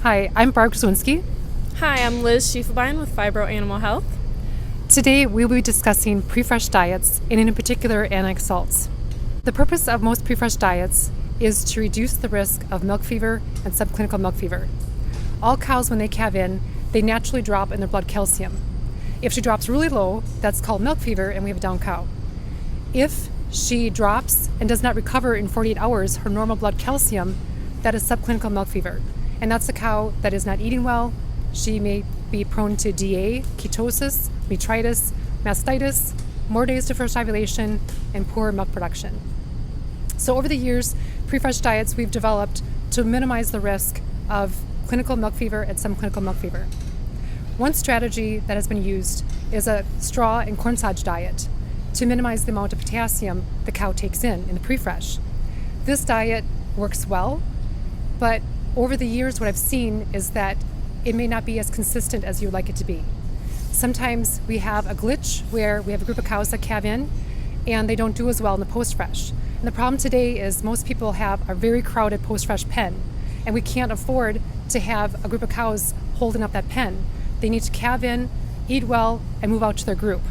Hi, I'm Barb Grzywinski. Hi, I'm Liz Schiefelbein with Phibro Animal Health. Today we will be discussing pre-fresh diets and in particular anionic salts. The purpose of most pre-fresh diets is to reduce the risk of milk fever and subclinical milk fever. All cows, when they calve in, they naturally drop in their blood calcium. If she drops really low, that's called milk fever and we have a down cow. If she drops and does not recover in 48 hours her normal blood calcium, that is subclinical milk fever. And that's a cow that is not eating well. She may be prone to DA, ketosis, metritis, mastitis, more days to first ovulation, and poor milk production. So over the years, pre-fresh diets we've developed to minimize the risk of clinical milk fever and subclinical milk fever. One strategy that has been used is a straw and cornstarch diet to minimize the amount of potassium the cow takes in the pre-fresh. This diet works well, but over the years what I've seen is that it may not be as consistent as you would like it to be. Sometimes we have a glitch where we have a group of cows that calve in and they don't do as well in the post-fresh. And the problem today is most people have a very crowded post-fresh pen, and we can't afford to have a group of cows holding up that pen. They need to calve in, eat well, and move out to their group.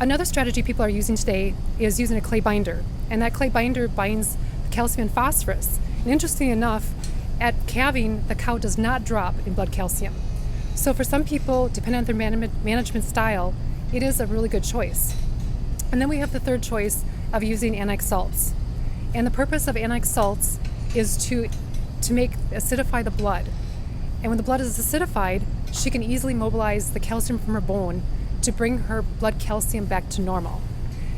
Another strategy people are using today is using a clay binder, and that clay binder binds calcium and phosphorus. And interestingly enough, at calving, the cow does not drop in blood calcium. So for some people, depending on their management style, it is a really good choice. And then we have the third choice of using anionic salts. And the purpose of anionic salts is to acidify the blood. And when the blood is acidified, she can easily mobilize the calcium from her bone to bring her blood calcium back to normal.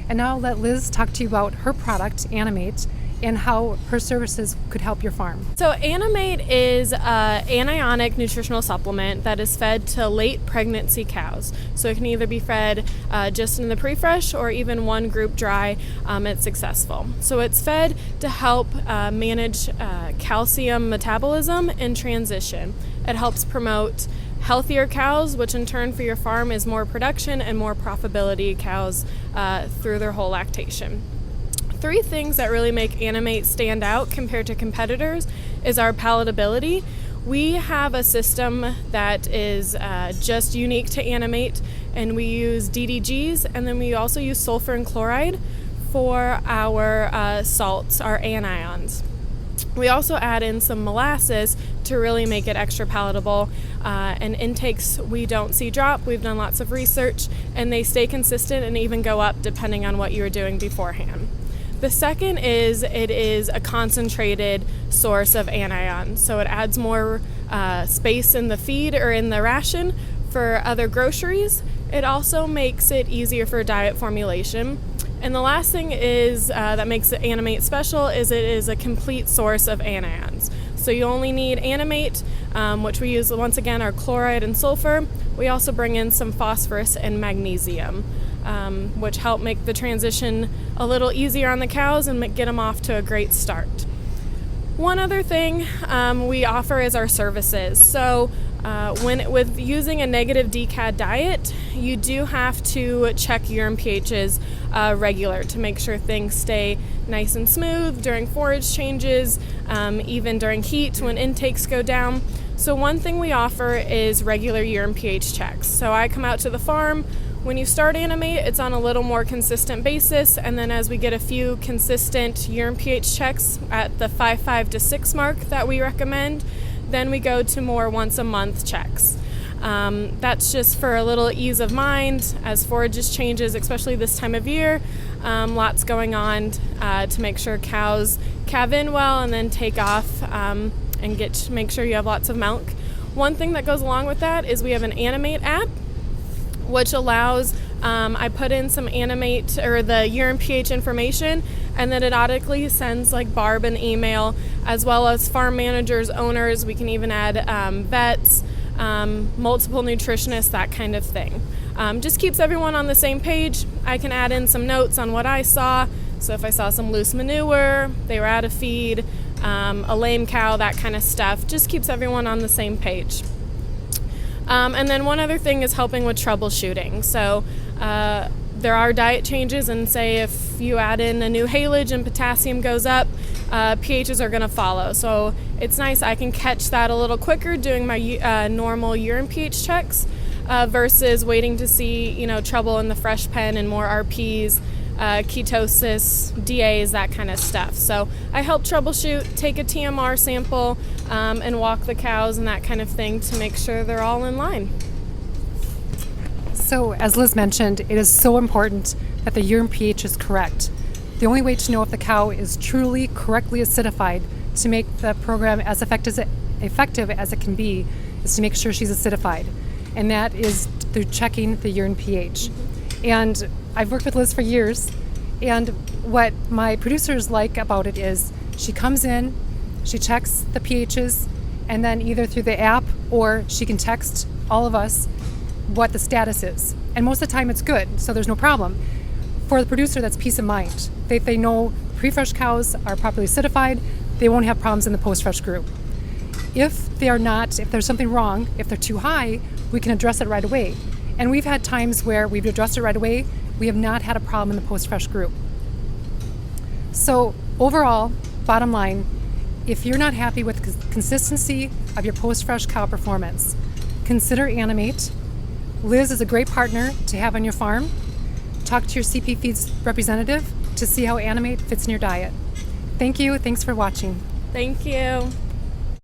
And now I'll let Liz talk to you about her product, Animate, and how her services could help your farm. So Animate is an anionic nutritional supplement that is fed to late pregnancy cows. So it can either be fed just in the pre-fresh or even one group dry. It's successful. So it's fed to help manage calcium metabolism in transition. It helps promote healthier cows, which in turn for your farm is more production and more profitability cows through their whole lactation. Three things that really make Animate stand out compared to competitors is our palatability. We have a system that is just unique to Animate, and we use DDGs, and then we also use sulfur and chloride for our salts, our anions. We also add in some molasses to really make it extra palatable, and intakes we don't see drop. We've done lots of research, and they stay consistent and even go up depending on what you were doing beforehand. The second is it is a concentrated source of anions, so it adds more space in the feed or in the ration for other groceries. It also makes it easier for diet formulation. And the last thing is that makes it Animate special is it is a complete source of anions. So you only need Animate, which we use once again our chloride and sulfur. We also bring in some phosphorus and magnesium, which help make the transition a little easier on the cows and get them off to a great start. One other thing we offer is our services. So with using a negative DCAD diet, you do have to check urine pHs regular to make sure things stay nice and smooth during forage changes, even during heat when intakes go down. So one thing we offer is regular urine pH checks. So I come out to the farm. When you start Animate, it's on a little more consistent basis, and then as we get a few consistent urine pH checks at the 5.5 to 6 mark that we recommend, then we go to more once a month checks. That's just for a little ease of mind as forages changes, especially this time of year. Lots going on to make sure cows calve in well and then take off and make sure you have lots of milk. One thing that goes along with that is we have an Animate app, which allows, I put in some Animate or the urine pH information, and then it automatically sends like Barb an email, as well as farm managers, owners. We can even add vets, multiple nutritionists, that kind of thing. Just keeps everyone on the same page. I can add in some notes on what I saw. So if I saw some loose manure, they were out of feed, a lame cow, that kind of stuff, just keeps everyone on the same page. And then one other thing is helping with troubleshooting. So there are diet changes, and say if you add in a new haylage and potassium goes up, pHs are going to follow. So it's nice. I can catch that a little quicker doing my normal urine pH checks versus waiting to see, trouble in the fresh pen and more RPs, ketosis, DAs, that kind of stuff. So I help troubleshoot, take a TMR sample, and walk the cows and that kind of thing to make sure they're all in line. So, as Liz mentioned, it is so important that the urine pH is correct. The only way to know if the cow is truly correctly acidified to make the program as effective as it can be is to make sure she's acidified. And that is through checking the urine pH. And I've worked with Liz for years, and what my producers like about it is she comes in, she checks the pHs, and then either through the app or she can text all of us what the status is. And most of the time it's good, so there's no problem. For the producer, that's peace of mind. They know pre-fresh cows are properly acidified, they won't have problems in the post-fresh group. If they are not, if there's something wrong, if they're too high, we can address it right away. And we've had times where we've addressed it right away, we have not had a problem in the post-fresh group. So overall, bottom line, if you're not happy with the consistency of your post-fresh cow performance, consider Animate. Liz is a great partner to have on your farm. Talk to your CP Feeds representative to see how Animate fits in your diet. Thank you. Thanks for watching. Thank you.